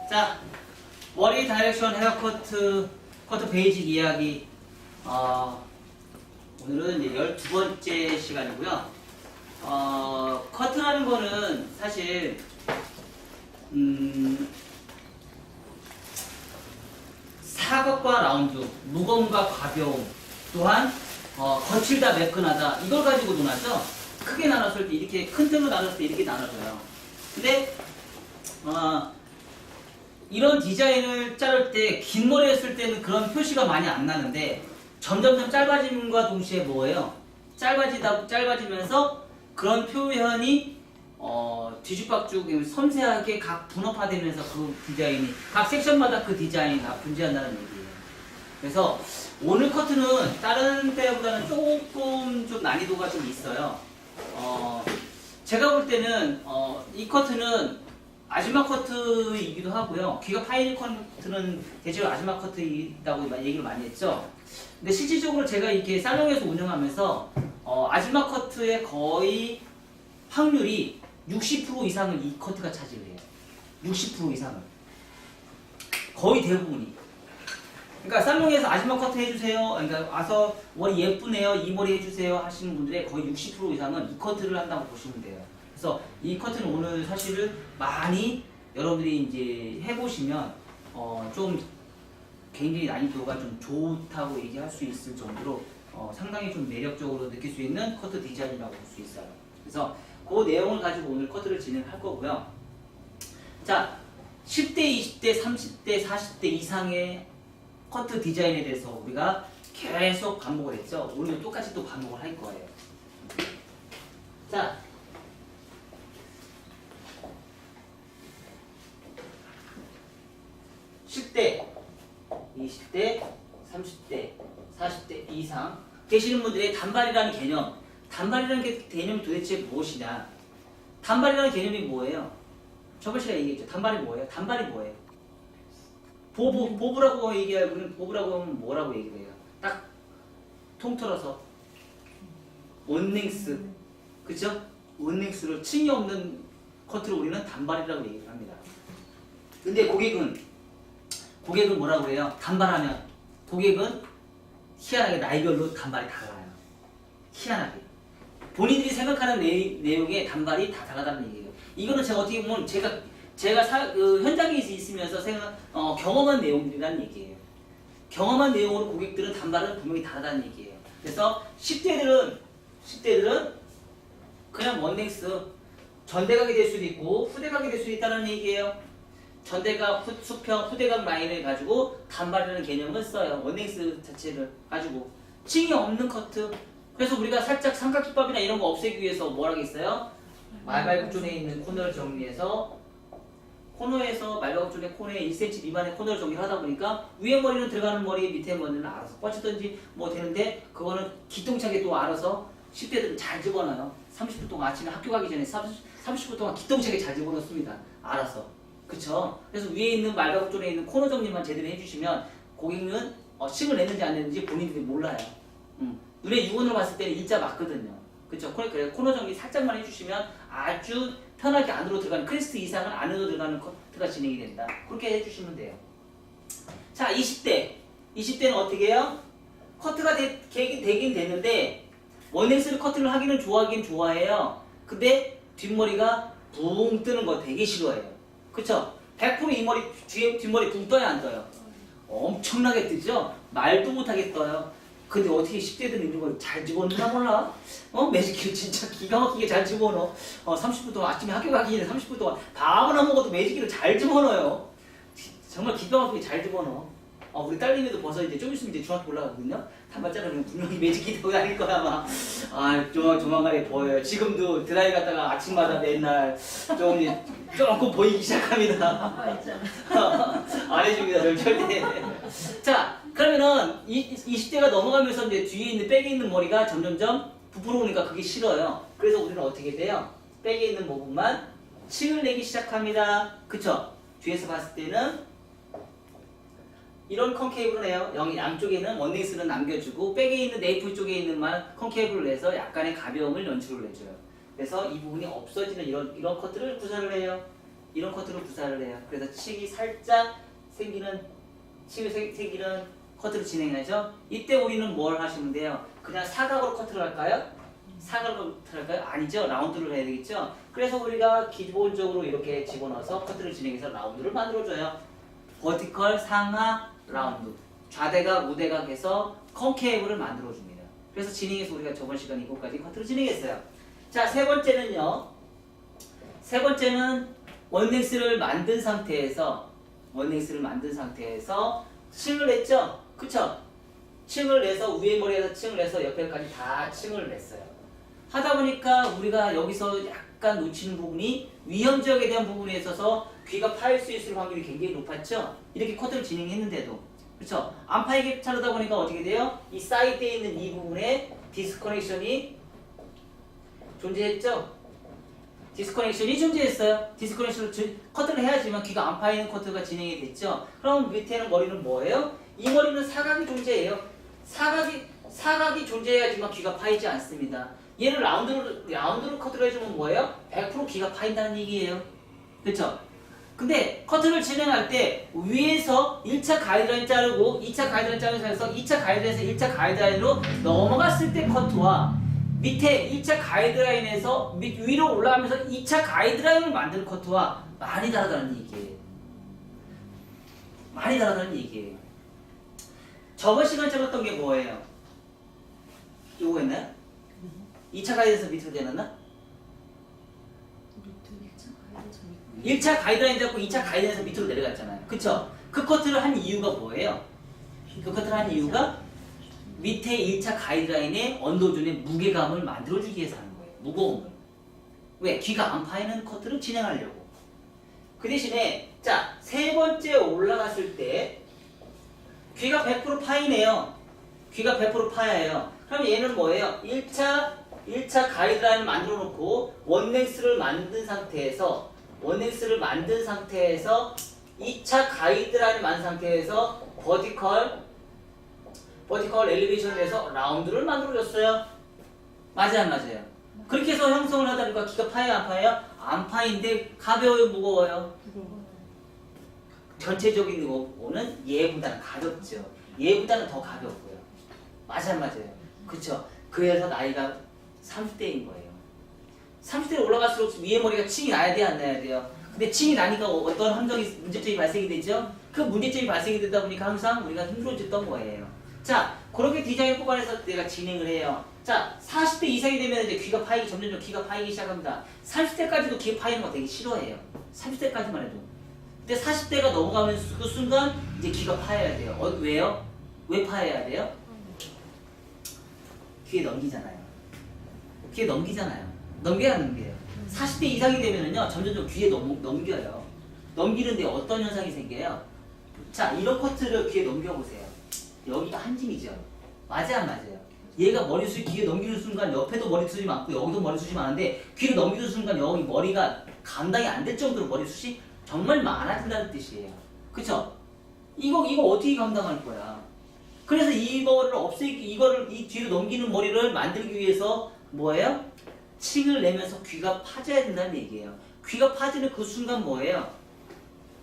자, 머리 다이렉션 헤어커트 커트 베이직 이야기. 오늘은 이제 12번째 시간이고요. 커트라는 거는 사실 사각과 라운드, 무거움과 가벼움, 또한 거칠다, 매끈하다, 이걸 가지고 논하죠. 크게 나눴을 때 이렇게, 큰 틀로 나눴을 때 이렇게 나눠져요. 근데 이런 디자인을 자를 때 긴 머리 했을 때는 그런 표시가 많이 안 나는데 점점점 짧아짐과 동시에 뭐예요? 짧아지면서 그런 표현이 뒤죽박죽 섬세하게 각 분업화되면서 그 디자인이 각 섹션마다 그 디자인이 다 존재한다는 얘기예요. 그래서 오늘 커트는 다른 때보다는 조금 좀 난이도가 좀 있어요. 제가 볼 때는 이 커트는 아줌마 커트이기도 하고요. 귀가 파인 커트는 대체로 아줌마 커트이다고 얘기를 많이 했죠. 근데 실질적으로 제가 이렇게 살롱에서 운영하면서 아줌마 커트의 거의 확률이 60% 이상을 이 커트가 차지를 해요. 60% 이상을. 거의 대부분이. 그러니까 살롱에서 아줌마 커트 해주세요. 그러니까 와서 머리 예쁘네요. 이 머리 해주세요 하시는 분들의 거의 60% 이상은 이 커트를 한다고 보시면 돼요. 그래서 이 커트는 오늘 사실은 많이 여러분들이 이제 해보시면 좀 굉장히 난이도가 좀 좋다고 얘기할 수 있을 정도로 상당히 좀 매력적으로 느낄 수 있는 커트 디자인이라고 볼 수 있어요. 그래서 그 내용을 가지고 오늘 커트를 진행할 거고요. 자, 10대, 20대, 30대, 40대 이상의 커트 디자인에 대해서 우리가 계속 반복을 했죠. 오늘도 똑같이 또 반복을 할 거예요. 자, (10대) 20대, 30대, 40대 이상 계시는 분들의 단발이라는 개념, 단발이라는 개념이 도대체 무엇이냐? 단발이라는 개념이 뭐예요? 저번 시간에 얘기했죠. 단발이 뭐예요? 단발이 뭐예요? 보브라고 얘기하면 보브라고 하면 뭐라고 얘기해요? 딱 통틀어서 원랭스, 그죠? 원랭스를 층이 없는 커트를 우리는 단발이라고 얘기를 합니다. 근데 고객은 뭐라고 해요? 단발하면 고객은 희한하게 나이별로 단발이 달라요. 희한하게 본인들이 생각하는 내용의 단발이 다 다르다는 얘기예요. 이거는 제가 어떻게 보면 제가 현장에 있으면서 경험한 내용들이라는 얘기예요. 경험한 내용으로 고객들은 단발은 분명히 다르다는 얘기예요. 그래서 10대들은 그냥 원랭스 전대각이 될 수도 있고 후대각이 될 수도 있다는 얘기예요. 전대각, 수평, 후대각 라인을 가지고 단발이라는 개념을 써요. 원랭스 자체를 가지고 층이 없는 커트. 그래서 우리가 살짝 삼각김밥이나 이런 거 없애기 위해서 뭘 하겠어요? 말발굽존에 있는 코너를 정리해서 코너에서 말발굽존의 코너에 1cm 미만의 코너를 정리를 하다 보니까 위에 머리는 들어가는 머리, 밑에 머리는 알아서 뻗치든지 뭐 되는데 그거는 기똥차게 또 알아서 10대들은 잘 집어넣어요. 30분 동안 아침에 학교 가기 전에 30분 동안 기똥차게 잘 집어넣습니다. 알아서. 그쵸? 그래서 위에 있는 말발굽존에 있는 코너 정리만 제대로 해주시면 고객은 층을 냈는지 안 냈는지 본인들이 몰라요. 눈에 육안으로 봤을 때는 일자 맞거든요. 그쵸? 그래서 코너 정리 살짝만 해주시면 아주 편하게 안으로 들어가는 크레스트 이상은 안으로 들어가는 커트가 진행이 된다. 그렇게 해주시면 돼요. 자, 20대는 어떻게 해요? 커트가 되긴 되는데 원랭스를 커트를 하기는 좋아하긴 좋아해요. 근데 뒷머리가 붕 뜨는 거 되게 싫어해요. 그쵸? 100% 이 머리, 뒷머리 붕 떠야 안 떠요? 엄청나게 뜨죠? 말도 못하게 떠요. 근데 어떻게 10대들은 이런 걸 잘 집어넣나 몰라? 매직키를 진짜 기가 막히게 잘 집어넣어. 30분 동안 아침에 학교 가기 전에 30분 동안 밥을 안 먹어도 매직키를 잘 집어넣어요. 정말 기가 막히게 잘 집어넣어. 우리 딸내미도 벌써 이제 좀 있으면 이제 중학교 올라가거든요. 단발 자르면 분명히 매직키 들고 다닐 거야 아마. 조만간에 보여요. 지금도 드라이 갔다가 아침마다 맨날 조금 보이기 시작합니다. 안 해줍니다, 저 절대. 자, 그러면은 20대가 넘어가면서 이제 뒤에 있는 백에 있는 머리가 점점점 부풀어 오니까 그게 싫어요. 그래서 우리는 어떻게 돼요? 백에 있는 부분만 층을 내기 시작합니다. 그쵸? 뒤에서 봤을 때는 이런 컨케이브를 해요. 양쪽에는 원랭스는 남겨주고 백에 있는 네이프 쪽에 있는만 컨케이브를 내서 약간의 가벼움을 연출을 해줘요. 그래서 이 부분이 없어지는 이런 커트를 구사를 해요. 이런 커트로 구사를 해요. 그래서 층이 살짝 생기는 커트를 진행하죠. 이때 우리는 뭘 하시면 돼요? 그냥 사각으로 커트를 할까요? 사각으로 커트를 할까요? 아니죠. 라운드를 해야 되겠죠. 그래서 우리가 기본적으로 이렇게 집어넣어서 커트를 진행해서 라운드를 만들어줘요. 버티컬 상하 라운드. 좌대각 우대각에서 컨케이브를 만들어줍니다. 그래서 진행해서 우리가 저번 시간에 이거까지 커트를 진행했어요. 자, 세 번째는요. 세 번째는 원넥스를 만든 상태에서 층을 냈죠? 그쵸? 층을 내서 위에 머리에서 층을 내서 옆에까지 다 층을 냈어요. 하다 보니까 우리가 여기서 약간 놓치는 부분이 위험 지역에 대한 부분에 있어서 귀가 파일 수 있을 확률이 굉장히 높았죠? 이렇게 커트를 진행했는데도. 그렇죠? 안 파이게 차르다 보니까 어떻게 돼요? 이 사이드에 있는 이 부분에 디스커넥션이 존재했죠? 디스커넥션이 존재했어요. 디스커넥션을 커트를 해야지만 귀가 안 파이는 커트가 진행이 됐죠? 그럼 밑에는 머리는 뭐예요? 이 머리는 사각이 존재해요. 사각이 존재해야지만 귀가 파이지 않습니다. 얘를 라운드로 커트를 해주면 뭐예요? 100% 귀가 파인다는 얘기예요. 그렇죠? 근데 커트를 진행할 때 위에서 1차 가이드라인 자르고 2차 가이드라인 자르면서 2차 가이드라인에서 1차 가이드라인으로 넘어갔을 때 커트와 밑에 1차 가이드라인에서 위로 올라가면서 2차 가이드라인을 만드는 커트와 많이 다르다는 얘기예요. 저번 시간에 잡았던 게 뭐예요? 요거였나요? 2차 가이드에서 밑으로 내놨나? 1차 가이드라인 잡고 2차 가이드라인에서 밑으로 내려갔잖아요. 그쵸? 그 커트를 한 이유가 뭐예요? 그 커트를 한 이유가 밑에 1차 가이드라인의 언더존의 무게감을 만들어주기 위해서 하는 거예요. 무거움을. 왜? 귀가 안 파이는 커트를 진행하려고. 그 대신에 자, 세 번째 올라갔을 때 귀가 100% 파이네요. 귀가 100% 파여요. 그럼 얘는 뭐예요? 1차 가이드라인을 만들어 놓고 원넥스를 만든 상태에서 2차 가이드라인을 만든 상태에서 버티컬 엘리베이션을 해서 라운드를 만들어줬어요. 맞아요, 안 맞아요? 그렇게 해서 형성을 하다 보니까 귀가 파여요, 안 파여요? 안 파인데 가벼워요, 무거워요? 전체적인 거는 얘보다는 가볍죠. 얘보다는 더 가볍고요. 맞아요. 그쵸? 그래서 나이가 30대인 거예요. 30대로 올라갈수록 위에 머리가 층이 나야 돼요, 안 나야 돼요? 근데 층이 나니까 어떤 문제점이 발생이 되죠? 그 문제점이 발생이 되다 보니까 항상 우리가 힘들어졌던 거예요. 자, 그렇게 디자인을 뽑아내서 내가 진행을 해요. 자, 40대 이상이 되면 이제 점점 귀가 파이기 시작합니다. 30대까지도 귀 파이는 거 되게 싫어해요. 30대까지만 해도. 근데 40대가 넘어가면 그 순간 이제 귀가 파여야 돼요. 왜요? 왜 파여야 돼요? 귀에 넘기잖아요. 넘겨야 안 넘겨요. 40대 이상이 되면은요, 점점 귀에 넘겨요. 넘기는데 어떤 현상이 생겨요? 자, 이런 커트를 귀에 넘겨보세요. 여기가 한 짐이죠. 맞아요, 안 맞아요? 얘가 머리숱이 귀에 넘기는 순간 옆에도 머리숱이 많고 여기도 머리숱이 많은데 귀를 넘기는 순간 여기 머리가 감당이 안 될 정도로 머리숱이 정말 많아진다는 뜻이에요. 그쵸? 이거 어떻게 감당할 거야? 그래서 이거를 이 뒤로 넘기는 머리를 만들기 위해서 뭐예요? 층을 내면서 귀가 파져야 된다는 얘기예요. 귀가 파지는 그 순간 뭐예요?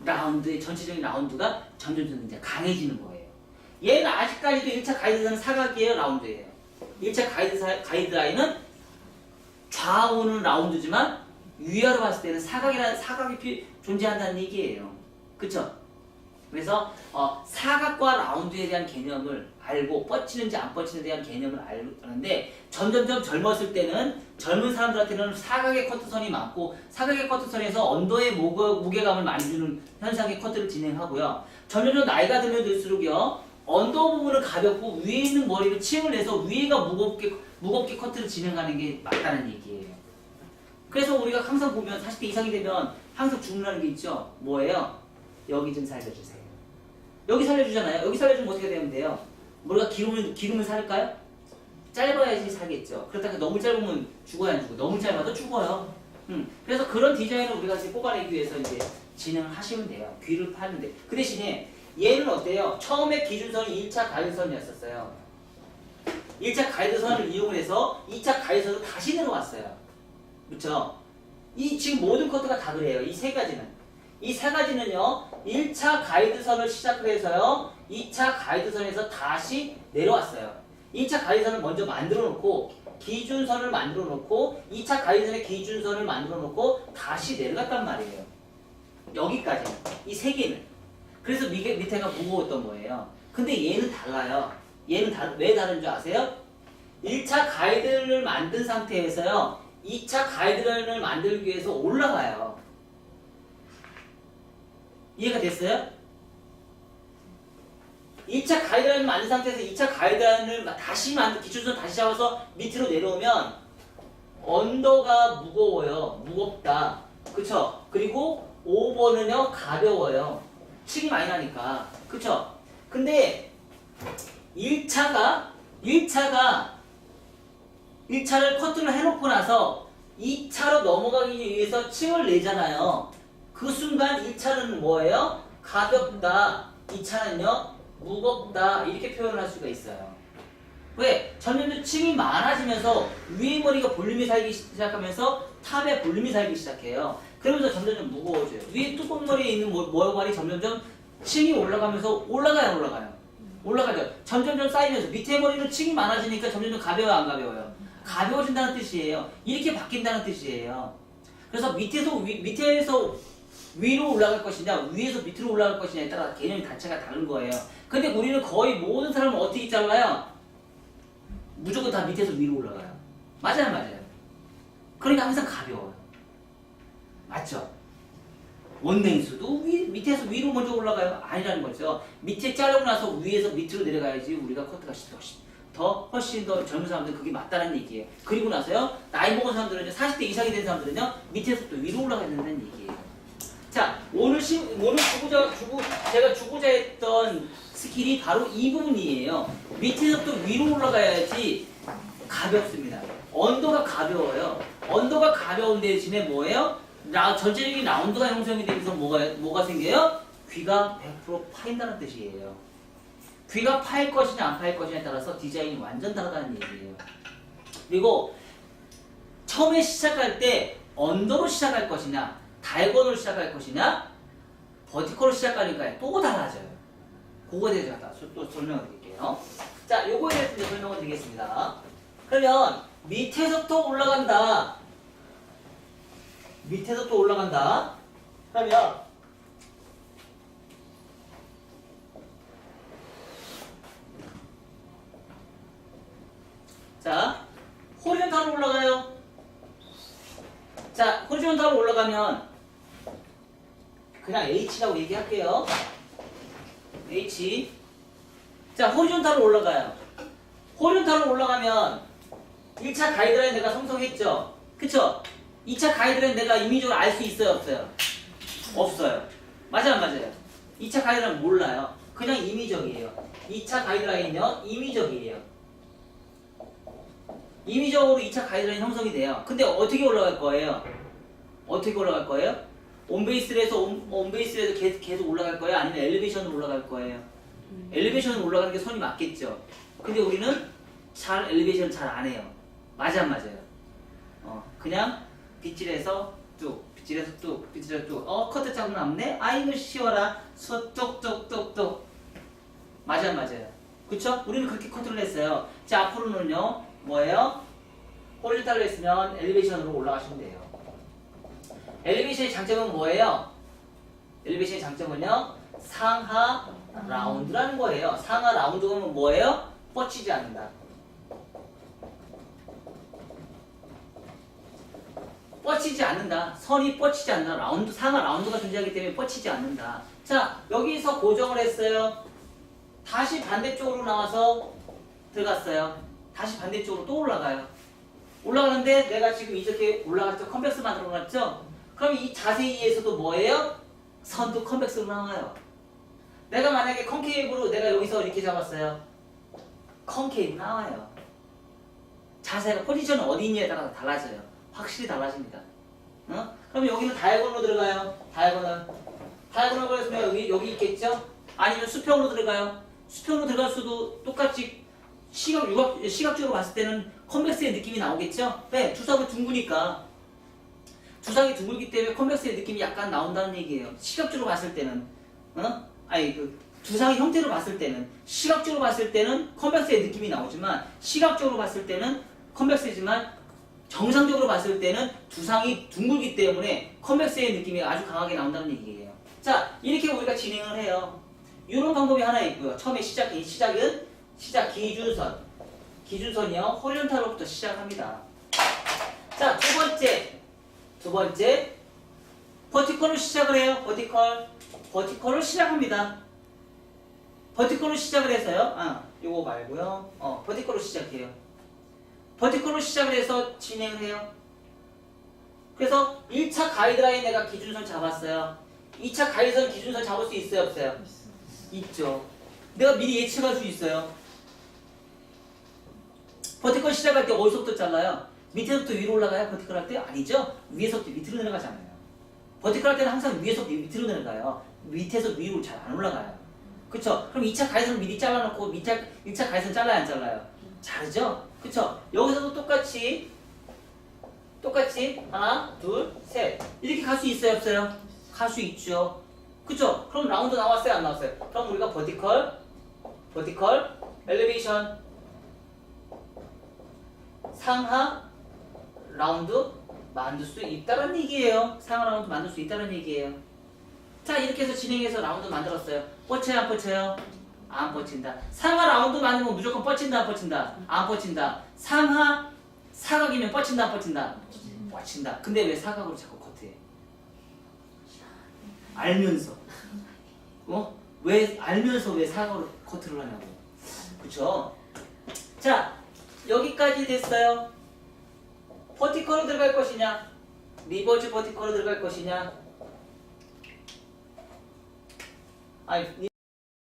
전체적인 라운드가 점점 이제 강해지는 거예요. 얘는 아직까지도 1차 가이드라인은 사각이에요, 라운드예요. 1차 가이드라인은 좌우는 라운드지만 위아래로 봤을 때는 사각이 존재한다는 얘기예요. 그쵸? 그래서 사각과 라운드에 대한 개념을 알고 뻗치는지 안 뻗치는지에 대한 개념을 아는데 점점점 젊었을 때는 젊은 사람들한테는 사각의 커트선이 많고 사각의 커트선에서 언더의 무게감을 많이 주는 현상의 커트를 진행하고요. 점점점 나이가 들면 들수록요. 언더 부분은 가볍고 위에 있는 머리를 층을 내서 위에가 무겁게 커트를 진행하는 게 맞다는 얘기예요. 그래서 우리가 항상 보면 40대 이상이 되면 항상 주문하는 게 있죠. 뭐예요? 여기 좀 살려주세요. 여기 살려주잖아요. 여기 살려주면 어떻게 되면 돼요? 머리가 기르면 살까요? 짧아야지 살겠죠. 그렇다고 너무 짧으면 죽어야 안 죽어. 너무 짧아도 죽어요. 그래서 그런 디자인을 우리가 이제 뽑아내기 위해서 이제 진행을 하시면 돼요. 귀를 파는데. 그 대신에 얘는 어때요? 처음에 기준선이 1차 가이드선이었었어요. 1차 가이드선을 이용해서 2차 가이드선으로 다시 내려왔어요. 그렇죠? 지금 모든 커트가 다 그래요. 이 세 가지는. 이 세 가지는요. 1차 가이드선을 시작을 해서요. 2차 가이드선에서 다시 내려왔어요. 1차 가이드선을 먼저 만들어 놓고 기준선을 만들어 놓고 2차 가이드선의 기준선을 만들어 놓고 다시 내려갔단 말이에요. 여기까지. 이 세 개는. 그래서 밑에가 무거웠던 거예요. 근데 얘는 달라요. 얘는 왜 다른 줄 아세요? 1차 가이드를 만든 상태에서요. 2차 가이드라인을 만들기 위해서 올라가요. 이해가 됐어요? 1차 가이드라인을 만든 상태에서 2차 가이드라인을 다시 기준선 다시 잡아서 밑으로 내려오면 언더가 무거워요. 무겁다. 그쵸? 그리고 오버는요 가벼워요. 층이 많이 나니까. 그쵸? 근데 1차를 커트를 해놓고 나서 2차로 넘어가기 위해서 층을 내잖아요. 그 순간 1차는 뭐예요? 가볍다. 2차는요? 무겁다. 이렇게 표현을 할 수가 있어요. 왜? 점점 층이 많아지면서 위에 머리가 볼륨이 살기 시작하면서 탑에 볼륨이 살기 시작해요. 그러면서 점점 무거워져요. 위에 뚜껑 머리에 있는 모양말이 점점 층이 올라가면서 올라가요. 점점 쌓이면서 밑에 머리는 층이 많아지니까 점점 가벼워요, 안 가벼워요? 가벼워진다는 뜻이에요. 이렇게 바뀐다는 뜻이에요. 그래서 밑에서 위로 올라갈 것이냐, 위에서 밑으로 올라갈 것이냐에 따라 개념이 자체가 다른 거예요. 근데 우리는 거의 모든 사람은 어떻게 잘라요? 무조건 다 밑에서 위로 올라가요. 맞아요. 그러니까 항상 가벼워요. 맞죠? 원냉수도 밑에서 위로 먼저 올라가요? 아니라는 거죠. 밑에 자르고 나서 위에서 밑으로 내려가야지 우리가 커트가 훨씬 더 젊은 사람들은 그게 맞다는 얘기예요. 그리고 나서요, 나이 먹은 사람들은 40대 이상이 된 사람들은요, 밑에서 또 위로 올라가야 된다는 얘기예요. 자, 오늘 제가 주고자 했던 스킬이 바로 이 부분이에요. 밑에서부터 위로 올라가야지 가볍습니다. 언더가 가벼워요. 언더가 가벼운 대신에 뭐예요? 전체적인 라운드가 형성이 되면서 뭐가 생겨요? 귀가 100% 파인다는 뜻이에요. 귀가 파일 것이냐 안 파일 것이냐에 따라서 디자인이 완전 다르다는 얘기예요. 그리고 처음에 시작할 때 언더로 시작할 것이냐, 다이아곤으로 시작할 것이냐, 버티컬로 시작하니까 또 달라져요. 그거에 대해서 또 설명을 드릴게요. 자, 요거에 대해서 이제 설명을 드리겠습니다. 그러면 밑에서부터 올라간다. 그러면 자, 호리존탈로 올라가요. 자, 호리존탈로 올라가면 그냥 H라고 얘기할게요. H. 자, 호리존탈로 올라가요. 호리존탈로 올라가면 1차 가이드라인 내가 성성했죠? 그쵸? 2차 가이드라인 내가 임의적으로 알 수 있어요? 없어요? 없어요. 맞아요? 안 맞아요? 2차 가이드라인 몰라요. 그냥 임의적이에요. 2차 가이드라인은요, 임의적이에요. 임의적으로 2차 가이드라인 형성이 돼요. 근데 어떻게 올라갈 거예요? 온베이스에서 계속 올라갈 거예요? 아니면 엘리베이션으로 올라갈 거예요? 엘리베이션으로 올라가는 게 손이 맞겠죠? 근데 우리는 엘리베이션 잘 안 해요. 맞아, 안 맞아요? 그냥 빗질해서 쭉. 커트 자국 남네? 아이고, 쉬워라. 뚝뚝뚝뚝. 맞아, 안 맞아요? 그쵸? 우리는 그렇게 커트를 했어요. 자, 앞으로는요, 뭐예요? 호리존탈로 했으면 엘리베이션으로 올라가시면 돼요. 엘리베이션의 장점은 뭐예요? 엘리베이션의 장점은요, 상하 라운드라는 거예요. 상하 라운드가 뭐예요? 뻗치지 않는다. 선이 뻗치지 않는다. 상하 라운드가 존재하기 때문에 뻗치지 않는다. 자, 여기서 고정을 했어요. 다시 반대쪽으로 나와서 들어갔어요. 다시 반대쪽으로 또 올라가요. 올라가는데 내가 지금 이렇게 올라갔죠? 컨벡스 만들어 놨죠? 그럼 이 자세히에서도 뭐예요? 선도 컨벡스로 나와요. 내가 만약에 컨케이브로 내가 여기서 이렇게 잡았어요. 컨케이브 나와요. 자세가 포지션은 어디 있냐에 따라서 달라져요. 확실히 달라집니다. 그럼 여기는 다이아곤으로 들어가요. 다이아곤으로 그랬으면 여기 있겠죠? 아니면 수평으로 들어가요. 수평으로 들어갈 수도 똑같이 시각적으로 봤을 때는 컨벡스의 느낌이 나오겠죠? 네, 주사가 둥그니까. 두상이 둥글기 때문에 컴플렉스의 느낌이 약간 나온다는 얘기예요. 시각적으로 봤을 때는. 아니 그 두상의 형태로 봤을 때는 시각적으로 봤을 때는 컴플렉스의 느낌이 나오지만 시각적으로 봤을 때는 컴플렉스지만 정상적으로 봤을 때는 두상이 둥글기 때문에 컴플렉스의 느낌이 아주 강하게 나온다는 얘기예요. 자, 이렇게 우리가 진행을 해요. 이런 방법이 하나 있고요. 처음에 시작 기준선. 기준선이요. 호리존탈로부터 시작합니다. 자, 두 번째 버티컬로 시작을 해요. 버티컬로 시작합니다. 버티컬로 시작을 해서요. 요거 말고요. 버티컬로 시작해요. 버티컬로 시작을 해서 진행을 해요. 그래서 1차 가이드라인 내가 기준선 잡았어요. 2차 가이드선 기준선 잡을 수 있어요, 없어요? 있죠. 내가 미리 예측할 수 있어요. 버티컬 시작할 때 어디서부터 잘라요? 밑에서부터 위로 올라가요? 버티컬 할 때? 아니죠. 위에서부터 밑으로 내려가잖아요. 버티컬 할 때는 항상 위에서부터 밑으로 내려가요. 밑에서 위로 잘 안 올라가요. 그쵸? 그럼 2차 가이드선 미리 잘라놓고 1차 가이드선 잘라요, 안 잘라요? 자르죠? 그쵸? 여기서도 똑같이 하나, 둘, 셋 이렇게 갈 수 있어요, 없어요? 갈 수 있죠. 그쵸? 그럼 라운드 나왔어요, 안 나왔어요? 그럼 우리가 버티컬, 엘리베이션, 상하 라운드 만들 수 있다는 얘기예요. 상하 라운드 만들 수 있다는 얘기예요. 자, 이렇게 해서 진행해서 라운드 만들었어요. 뻗쳐요, 안 뻗쳐요? 안 뻗친다. 상하 라운드 만들면 무조건 뻗친다, 안 뻗친다? 안 뻗친다. 상하 사각이면 뻗친다, 안 뻗친다? 뻗친다. 근데 왜 사각으로 자꾸 커트해? 알면서. 왜 알면서 왜 사각으로 커트를 하냐고. 그쵸? 자, 여기까지 됐어요. 버티컬로 들어갈 것이냐? 리버즈 버티컬로 들어갈 것이냐? 아니,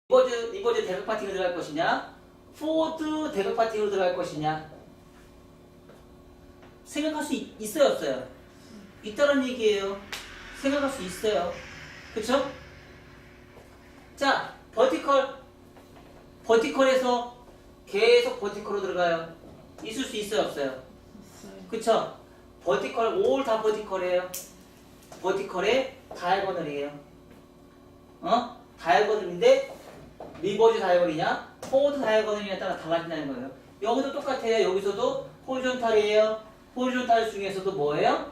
리버즈 대각 파팅으로 들어갈 것이냐? 포워드 대각 파팅으로 들어갈 것이냐? 생각할 수 있어요, 없어요? 있다는 얘기예요. 생각할 수 있어요. 그쵸? 자, 버티컬에서 계속 버티컬로 들어가요. 있을 수 있어요, 없어요? 그쵸? 버티컬, 올 다 버티컬이에요. 버티컬의 다이아고널이에요. 다이아고널인데 리버즈 다이아고널이냐 포워드 다이아고널이냐에 따라 달라진다는 거예요. 여기도 똑같아요. 여기서도 호리존탈이에요. 호리존탈 중에서도 뭐예요?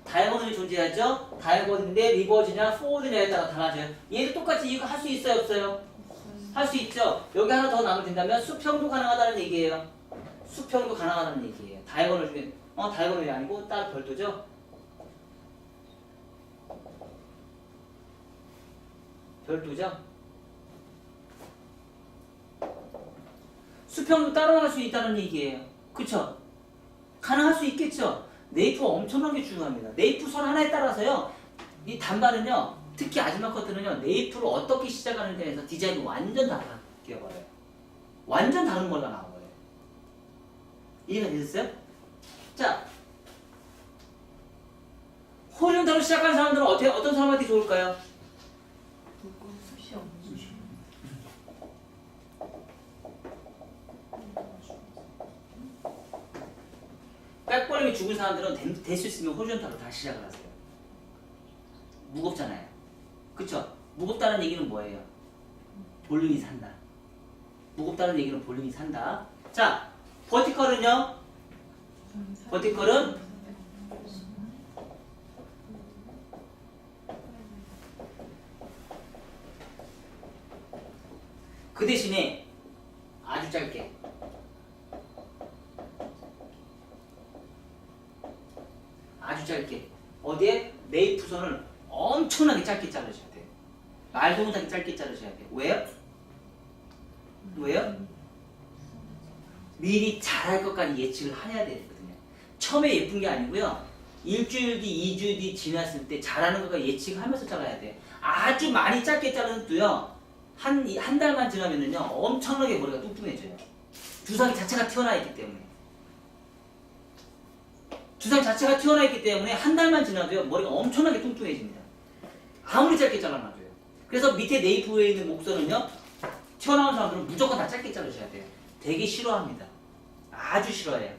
다이아고널이 존재하죠. 다이아고널인데 리버즈냐 포워드냐에 따라 달라져요. 얘도 똑같이 이거 할 수 있어요, 없어요? 할 수 있죠. 여기 하나 더 나누면 된다면 수평도 가능하다는 얘기예요. 수평도 가능하다는 얘기예요. 다이아고널 중에 다이아고널이 아니고 따로 별도죠. 별도죠. 수평도 따로 할 수 있다는 얘기예요. 그쵸? 가능할 수 있겠죠. 네이프가 엄청나게 중요합니다. 네이프 선 하나에 따라서요. 이 단발은요. 특히 아즈마 커트는요. 네이프를 어떻게 시작하는 데에서 디자인이 완전 다 바뀌어버려요. 완전 다른 걸로 나와버려요. 이해가 되셨어요? 자, 호리존탈로 시작하는 사람들은 어떤 사람한테 좋을까요? 백버림이 죽은 사람들은 될 수 있으면 호리존탈로 다시 시작을 하세요. 무겁잖아요. 그쵸? 무겁다는 얘기는 뭐예요? 볼륨이 산다. 무겁다는 얘기는 볼륨이 산다. 자, 버티컬은요? 버티컬은 그 대신에 아주 짧게 어디에? 네이프선을 엄청나게 짧게 자르셔야 돼요. 말도 못하게 짧게 자르셔야 돼요. 왜요? 미리 잘할 것까지 예측을 해야 되거든요. 처음에 예쁜 게 아니고요. 일주일 뒤, 2주일 뒤 지났을 때 잘하는 것까지 예측하면서 잘라야 돼요. 아주 많이 짧게 자르도요. 한 달만 지나면은요. 엄청나게 머리가 뚱뚱해져요. 두상이 자체가 튀어나와 있기 때문에. 두상 자체가 튀어나와 있기 때문에 한 달만 지나도요. 머리가 엄청나게 뚱뚱해집니다. 아무리 짧게 잘라놔도요. 그래서 밑에 네이프에 있는 목선은요. 튀어나온 사람들은 무조건 다 짧게 자르셔야 돼요. 되게 싫어합니다. 아주 싫어해요.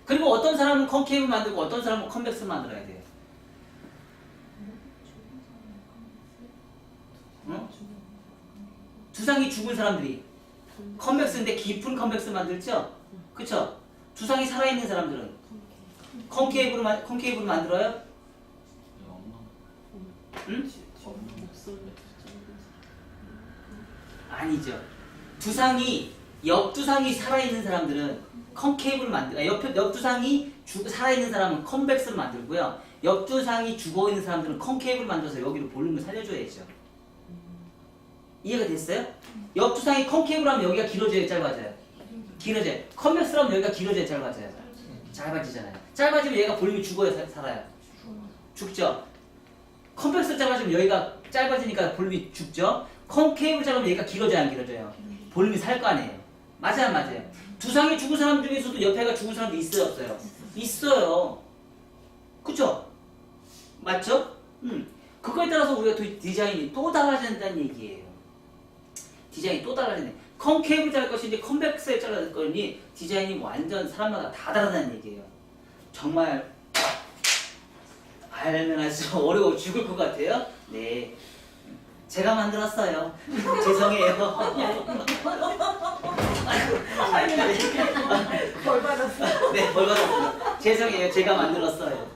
그리고 어떤 사람은 컨케이브 만들고 어떤 사람은 컨벡스 만들어야 돼요. 응? 두상이 죽은 사람들이 컨벡스인데 깊은 컨벡스 만들죠? 그쵸? 두상이 살아있는 사람들은 컨케이브로 만들어요? 응? 아니죠. 옆두상이 살아있는 사람들은 컨케이브를 옆두상이 살아있는 사람은 컨벡스를 만들고요. 옆두상이 죽어있는 사람들은 컨케이브를 만들어서 여기로 볼륨을 살려줘야죠. 이해가 됐어요? 옆두상이 컨케이브로 하면 여기가 길어져요, 짧아져요? 길어져요. 컨벡스로 하면 여기가 길어져요, 짧아져요? 짧아지잖아요. 짧아지면 얘가 볼륨이 죽어요, 살아요? 죽죠? 컨벡스로 짧아지면 여기가 짧아지니까 볼륨이 죽죠? 컨케이브로 짧으면 얘가 길어져요, 안 길어져요? 볼륨이 살 거 아니에요? 맞아요, 안 맞아요? 두상이 죽은 사람 중에서도 옆에가 죽은 사람도 있어요, 없어요? 있어요. 그쵸? 맞죠? 그거에 따라서 우리가 디자인이 또 달라진다는 얘기예요. 디자인이 또 달라지네. 컨케이브를 자를 것인지 컨벡스에 자를 것인지 디자인이 완전 사람마다 다 다르다는 얘기예요. 정말 알면 할수록 어려워 죽을 것 같아요. 네, 제가 만들었어요. 죄송해요. 벌 받았어. 네, 벌 받았어요. 죄송해요. 제가 만들었어요.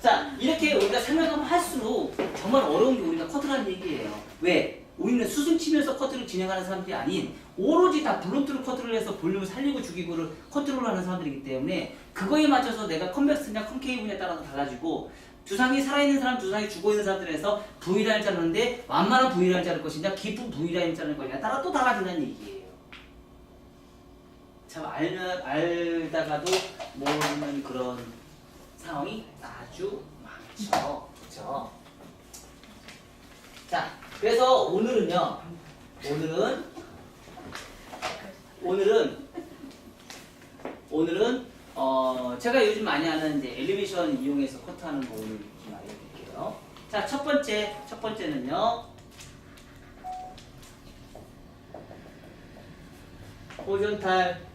자, 이렇게 우리가 생각하면 할수록 정말 어려운 게 우리가 커트라는 얘기예요. 왜? 우리는 수순 치면서 커트를 진행하는 사람들이 아닌 오로지 다 블론트로 커트를 해서 볼륨을 살리고 죽이고를 컨트롤을 하는 사람들이기 때문에 그거에 맞춰서 내가 컨벡스냐 컨케이브냐에 따라서 달라지고 두상이 살아있는 사람, 두상이 죽어있는 사람들에서 V라인을 자르는데 완만한 V라인을 자를 것이냐 깊은 V라인을 자를 것이냐 따라 또 달라진다는 얘기예요. 참 알다가도 모르는 그런 상황이 아주 많죠. 그렇죠? 자, 그래서 오늘은 제가 요즘 많이 하는 이제 엘리베이션 이용해서 커트하는 거 오늘 좀 알려드릴게요. 자, 첫 번째는요. 호리존탈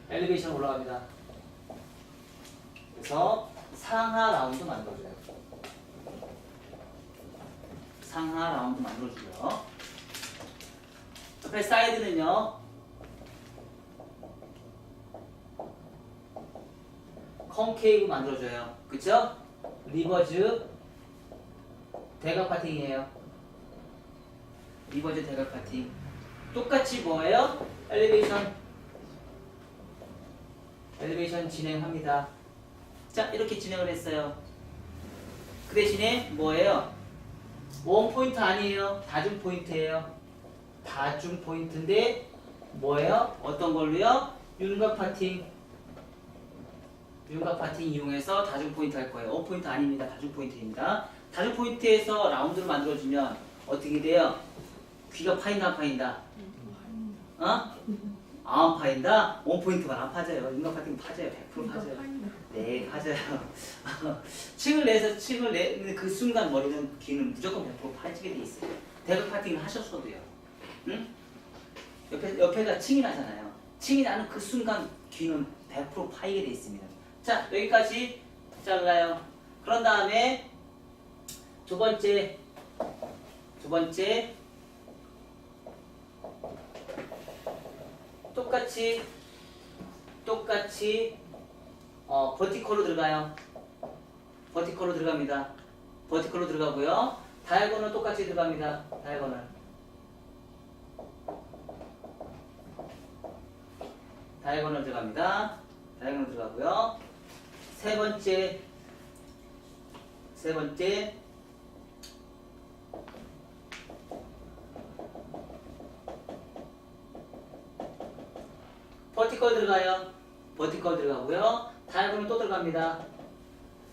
엘리베이션 올라갑니다. 그래서 상하 라운드 만들어줘요. 상하 라운드 만들어주고요. 옆에 사이드는요. 컨케이브 만들어줘요. 그쵸? 리버즈 대각 파팅이에요. 리버즈 대각 파팅. 똑같이 뭐예요? 엘리베이션 진행합니다. 자, 이렇게 진행을 했어요. 그 대신에 뭐예요? 원 포인트 아니에요. 다중 포인트예요. 다중 포인트인데 뭐예요? 어떤 걸로요? 윤곽 파팅 이용해서 다중 포인트 할 거예요. 원 포인트 아닙니다. 다중 포인트입니다. 다중 포인트에서 라운드를 만들어주면 어떻게 돼요? 귀가 파인다 안 파인다? 어? 안 파인다? 원 포인트만 안 파져요. 윤곽 파팅 파져요. 100% 파져요. 네, 파져요. 층을 내는 그 순간 머리는 귀는 무조건 100% 파지게 돼 있어요. 대각 파팅을 하셨어도요. 응? 옆에가 층이 나잖아요. 층이 나는 그 순간 귀는 100% 파이게 돼 있습니다. 자, 여기까지 잘라요. 그런 다음에 두 번째 똑같이 버티컬로 들어가요. 버티컬로 들어갑니다. 버티컬로 들어가고요. 다이아고널 똑같이 들어갑니다. 다이아고널 들어갑니다. 다이아고널 들어가고요. 세 번째 버티컬 들어가요. 버티컬 들어가고요. 다이아고널 또 들어갑니다.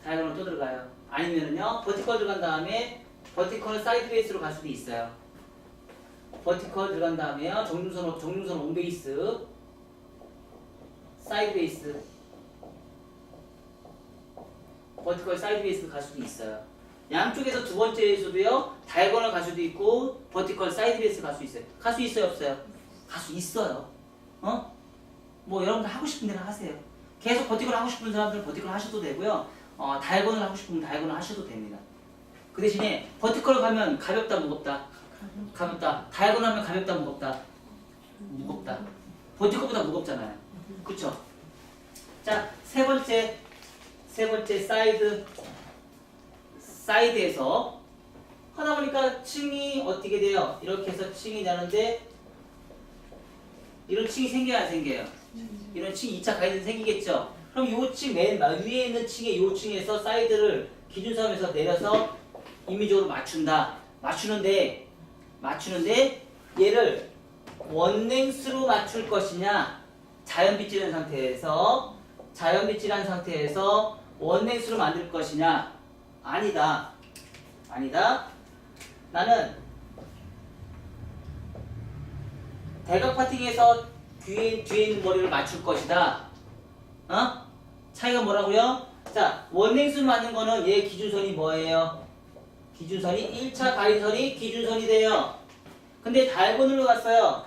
다이아고널 또 들어가요. 아니면은요, 버티컬 들어간 다음에 버티컬 사이드 베이스로 갈 수도 있어요. 버티컬 들어간 다음에요, 정중선 온베이스, 사이드 베이스, 버티컬 사이드 베이스로 갈 수도 있어요. 양쪽에서 두 번째에서도요, 다이아고널 갈 수도 있고, 버티컬 사이드 베이스 갈 수 있어요. 갈 수 있어요, 없어요? 갈 수 있어요. 뭐 여러분들 하고 싶은 대로 하세요. 계속 버티컬 하고 싶은 사람들은 버티컬 하셔도 되고요. 다이아곤을 하고 싶으면 다이아곤을 하셔도 됩니다. 그 대신에 버티컬 가면 가볍다 무겁다. 가볍다. 다이아곤 하면 가볍다 무겁다. 무겁다. 버티컬보다 무겁잖아요. 그쵸? 자, 세 번째 사이드에서 하다 보니까 층이 어떻게 돼요? 이렇게 해서 층이 나는데 이런 층이 생겨야 안 생겨요? 이런 층이 2차 가이드 생기겠죠? 그럼 이 층 맨 위에 있는 층의 이 층에서 사이드를 기준섬에서 내려서 임의적으로 맞춘다. 맞추는데 얘를 원랭스로 맞출 것이냐, 자연빗질한 상태에서 원랭스로 만들 것이냐. 아니다. 나는 대각 파팅에서 뒤에 있는 머리를 맞출 것이다. 차이가 뭐라고요? 자, 원랭스로 맞는 거는 얘 기준선이 뭐예요? 기준선이 1차 가이드선이 기준선이 돼요. 근데 다이아곤으로 갔어요.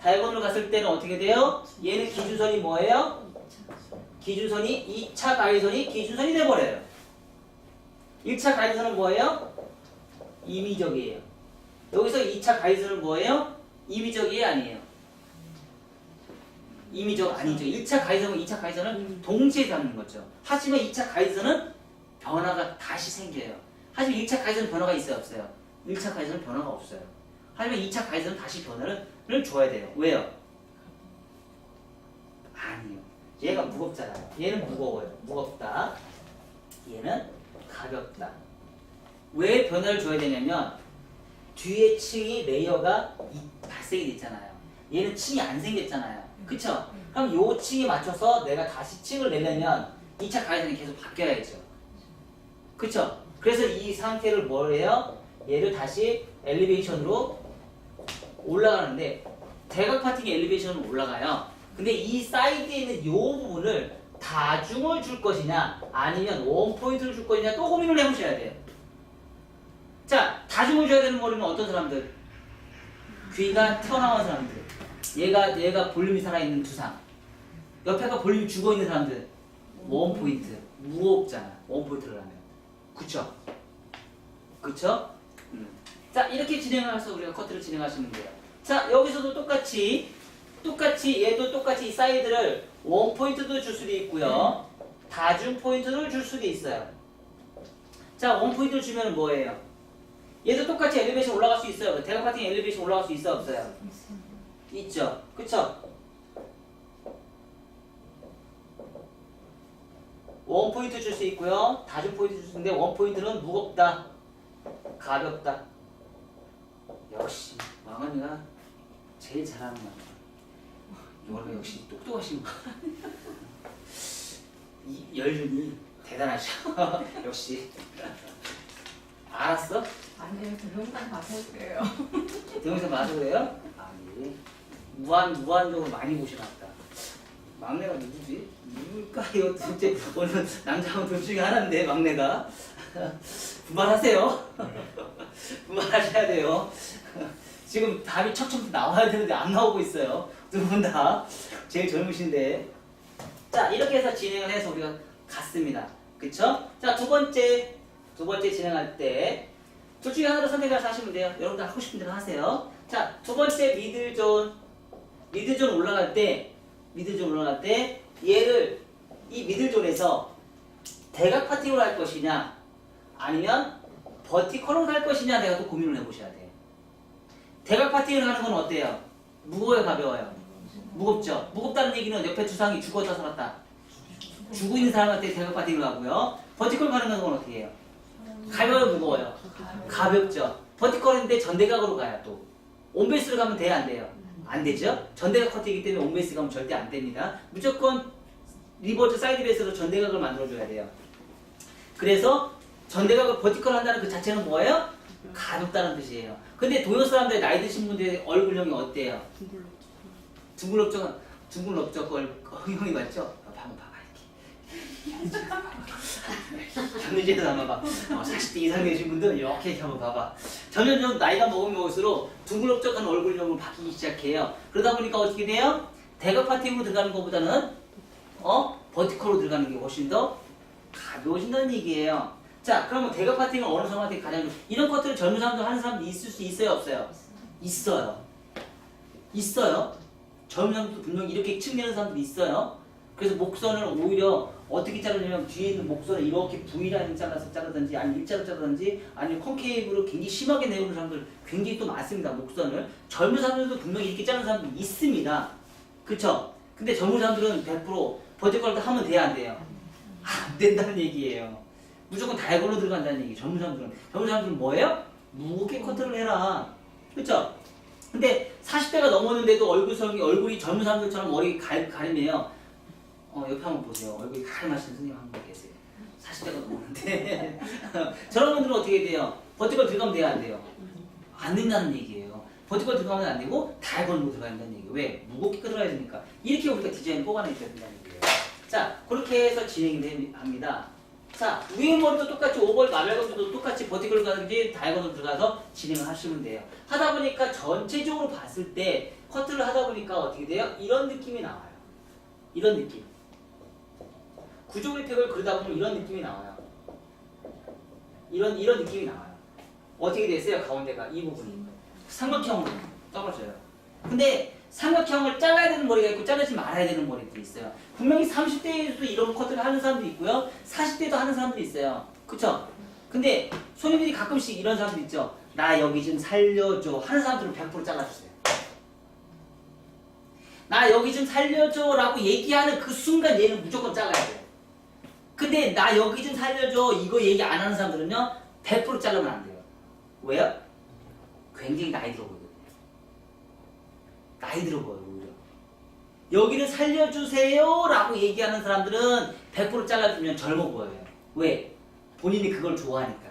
다이아곤으로 갔을 때는 어떻게 돼요? 얘는 기준선이 뭐예요? 기준선이 2차 가이드선이 기준선이 돼버려요. 1차 가이드선은 뭐예요? 임의적이에요. 여기서 2차 가이드선은 뭐예요? 임의적이에요, 아니에요? 임의적 아니죠. 1차 가이드선과 2차 가이드선은 동시에 잡는 거죠. 하지만 2차 가이드선은 변화가 다시 생겨요. 하지만 1차 가이드선은 변화가 있어요, 없어요? 1차 가이드선은 변화가 없어요. 하지만 2차 가이드선은 다시 변화를 줘야 돼요. 왜요? 아니요. 얘가 무겁잖아요. 얘는 무거워요. 무겁다. 얘는 가볍다. 왜 변화를 줘야 되냐면 뒤에 층이 레이어가 발생이 됐잖아요. 얘는 층이 안 생겼잖아요. 그쵸? 그럼 요 층에 맞춰서 내가 다시 층을 내려면 2차 가이드선이 계속 바뀌어야죠. 그쵸? 그래서 이 상태를 뭘 해요? 얘를 다시 엘리베이션으로 올라가는데 대각 파팅의 엘리베이션으로 올라가요. 근데 이 사이드에 있는 요 부분을 다중을 줄 것이냐 아니면 원포인트를 줄 것이냐 또 고민을 해보셔야 돼요. 자, 다중을 줘야 되는 머리는 어떤 사람들? 귀가 튀어나온 사람들. 얘가 볼륨이 살아있는 두상. 옆에가 볼륨이 죽어있는 사람들. 원포인트. 무겁잖아. 원포인트를 하면. 그쵸? 자, 이렇게 진행을 해서 우리가 커트를 진행하시면 돼요. 자, 여기서도 똑같이 얘도 똑같이 이 사이드를 원포인트도 줄 수도 있고요. 다중 포인트를 줄 수도 있어요. 자, 원포인트를 주면 뭐예요? 얘도 똑같이 엘리베이션 올라갈 수 있어요. 대각 파팅 엘리베이션 올라갈 수 있어요, 없어요? 있죠. 그쵸? 원포인트 줄 수 있고요. 다중 포인트 줄 수 있는데 원포인트는 무겁다. 가볍다. 역시 왕언니가 제일 잘하는 것 같아요. 원래 역시 똑똑하신 분. 이 연륜이 대단하셔. 역시. 알았어? 아니요, 동영상 봐서 그래요. 동영상 봐서 그래요? 아니. 무한적으로 많이 보셔놨다. 막내가 누구지? 누굴까? 이거 진짜 오늘 남자하고 둘 중에 하나인데 막내가. 그만하세요. 그만하셔야 돼요. 지금 답이 척척 나와야 되는데 안 나오고 있어요. 두 분 다 제일 젊으신데. 자, 이렇게 해서 진행을 해서 우리가 갔습니다. 그쵸? 자, 두 번째 진행할 때 둘 중에 하나를 선택해서 하시면 돼요. 여러분들 하고 싶은 대로 하세요. 자, 두 번째 미들존 올라갈 때 얘를 이 미들존에서 대각 파팅으로 할 것이냐 아니면 버티컬로 할 것이냐 내가 또 고민을 해보셔야 돼요. 대각 파팅을 하는 건 어때요? 무거워요, 가벼워요? 무겁죠? 무겁다는 얘기는 옆에 두상이 죽었다 살았다. 죽고 있는 사람한테 대각 파팅을 하고요. 버티컬 가는 건 어떻게 해요? 가벼워요, 무거워요? 가볍죠? 버티컬인데 전대각으로 가요, 또. 온베이스로 가면 돼요, 안 돼요? 안 되죠? 전대각 커트이기 때문에 온베이스 가면 절대 안 됩니다. 무조건 리버트 사이드 베이스로 전대각을 만들어줘야 돼요. 그래서 전대각을 버티컬 한다는 그 자체는 뭐예요? 가볍다는 뜻이에요. 근데 도요 사람들 나이 드신 분들의 얼굴형이 어때요? 둥글럽적 형이 맞죠? 한번 봐봐 이렇게. 전문지에서 한번 봐봐. 40대 이상 되신 분들은 이렇게 한번 봐봐. 점점 나이가 먹으면 먹을수록 둥글럽적한 얼굴형으로 바뀌기 시작해요. 그러다 보니까 어떻게 돼요? 대각 파팅으로 들어가는 것보다는 버티컬로 들어가는 게 훨씬 더 가벼워진다는 얘기예요. 자, 그러면 대각 파팅은 어느 사람한테 가장 이런 것들을 젊은 사람도 하는 사람도 있을 수 있어요, 없어요? 있어요. 있어요. 젊은 사람도 분명히 이렇게 측내는 사람들이 있어요. 그래서 목선을 오히려 어떻게 자르냐면 뒤에 있는 목선을 이렇게 V라인 잘라서 자르든지 아니면 일자로 자르든지 아니면 콘케이브로 굉장히 심하게 내오는 사람들 굉장히 또 많습니다. 목선을. 젊은 사람들도 분명히 이렇게 자르는 사람들이 있습니다. 그쵸? 근데 젊은 사람들은 100% 버티컬도 하면 돼야 안 돼요? 안 된다는 얘기예요. 무조건 다이아곤으로 들어간다는 얘기. 젊은 사람들은 뭐예요? 무겁게 커트를 해라. 그쵸? 근데 40대가 넘었는데도 얼굴이 젊은 사람들처럼 머리 가리네요. 옆에 한번 보세요. 얼굴이 가름하시는 선생님 한 분 계세요. 40대가 넘었는데 저런 분들은 어떻게 돼요? 버티컬 들어가면 돼야 안 돼요? 안 된다는 얘기예요. 버티컬 들어가면 안 되고 다이아곤으로 들어가야 된다는 얘기예요. 왜? 무겁게 끌어야 되니까. 이렇게 우리가 디자인 뽑아내야 된다는 얘기예요. 자, 그렇게 해서 진행이 합니다. 자, 위에 머리도 똑같이 오벌 나멜건도 똑같이 버티컬 가든지 다이아곤으로 들어가서 진행을 하시면 돼요. 하다 보니까 전체적으로 봤을 때 커트를 하다 보니까 어떻게 돼요? 이런 느낌이 나와요. 이런 느낌. 구조 그래픽을 그리다 보면 이런 느낌이 나와요. 이런 느낌이 나와요. 어떻게 됐어요? 가운데가 이 부분이 삼각형으로 떨어져요. 근데 삼각형을 잘라야 되는 머리가 있고 자르지 말아야 되는 머리도 있어요. 분명히 30대에도 이런 커트를 하는 사람도 있고요. 40대도 하는 사람도 있어요. 그쵸? 근데 손님들이 가끔씩 이런 사람들 있죠. 나 여기 좀 살려줘 하는 사람들은 100% 잘라주세요. 나 여기 좀 살려줘 라고 얘기하는 그 순간 얘는 무조건 잘라야 돼요. 근데 나 여기 좀 살려줘 이거 얘기 안 하는 사람들은요 100% 자르면 안 돼요. 왜요? 굉장히 나이 들어 보이거든요. 나이 들어 보여요 오히려. 여기는 살려주세요 라고 얘기하는 사람들은 100% 잘라주면 젊어 보여요. 왜? 본인이 그걸 좋아하니까.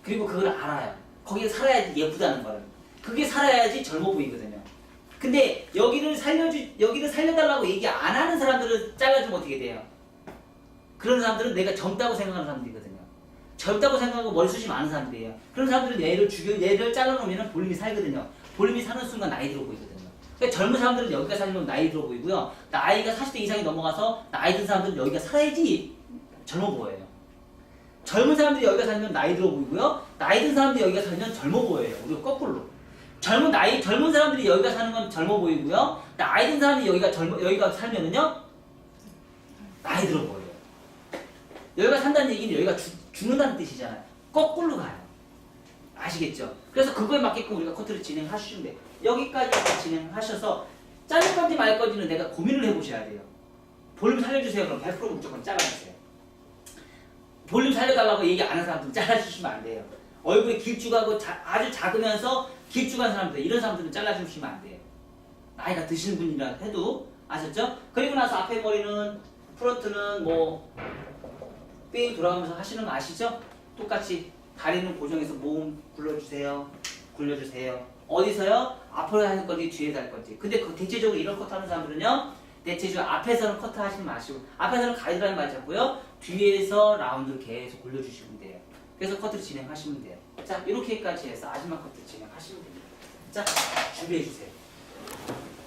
그리고 그걸 알아요. 거기에 살아야지 예쁘다는 거를. 그게 살아야지 젊어 보이거든요. 근데 여기를 살려달라고 얘기 안 하는 사람들은 잘라주면 어떻게 돼요? 그런 사람들은 내가 젊다고 생각하는 사람들이거든요. 젊다고 생각하고 머리숱이 많은 사람들이에요. 그런 사람들은 얘를 잘라놓으면 볼륨이 살거든요. 볼륨이 사는 순간 나이 들어 보이거든요. 그러니까 젊은 사람들은 여기가 살면 나이 들어 보이고요. 나이가 40대 이상이 넘어가서 나이 든 사람들은 여기가 살아야지 젊어 보여요. 젊은 사람들이 여기가 살면 나이 들어 보이고요. 나이 든 사람들이 여기가 살면 젊어 보여요. 우리가 거꾸로. 젊은 사람들이 여기가 사는 건 젊어 보이고요. 나이 든 사람들이 여기가 살면은요 나이 들어 보여요. 여기가 산다는 얘기는 여기가 죽는다는 뜻이잖아요. 거꾸로 가요. 아시겠죠? 그래서 그거에 맞게끔 우리가 커트를 진행하시면 돼요. 여기까지 진행하셔서 자를 건지 말 건지는 내가 고민을 해보셔야 돼요. 볼륨 살려주세요. 그럼 100% 무조건 잘라주세요. 볼륨 살려달라고 얘기 안 하는 사람들은 잘라주시면 안 돼요. 얼굴이 길쭉하고 아주 작으면서 길쭉한 사람들 이런 사람들은 잘라주시면 안 돼요. 나이가 드시는 분이라 해도 아셨죠? 그리고 나서 앞에 머리는 프론트는 뺑 돌아가면서 하시는 거 아시죠? 똑같이 다리는 고정해서 몸 굴려주세요. 어디서요? 앞으로 할 건지 뒤에서 할 건지. 근데 대체적으로 이런 커트 하는 사람들은요. 대체적으로 앞에서는 커트 하시지 마시고 앞에서는 가이드라인 맞잡고요. 뒤에서 라운드를 계속 굴려주시면 돼요. 그래서 커트를 진행하시면 돼요. 자, 이렇게까지 해서 마지막 커트 진행하시면 됩니다. 자, 준비해주세요.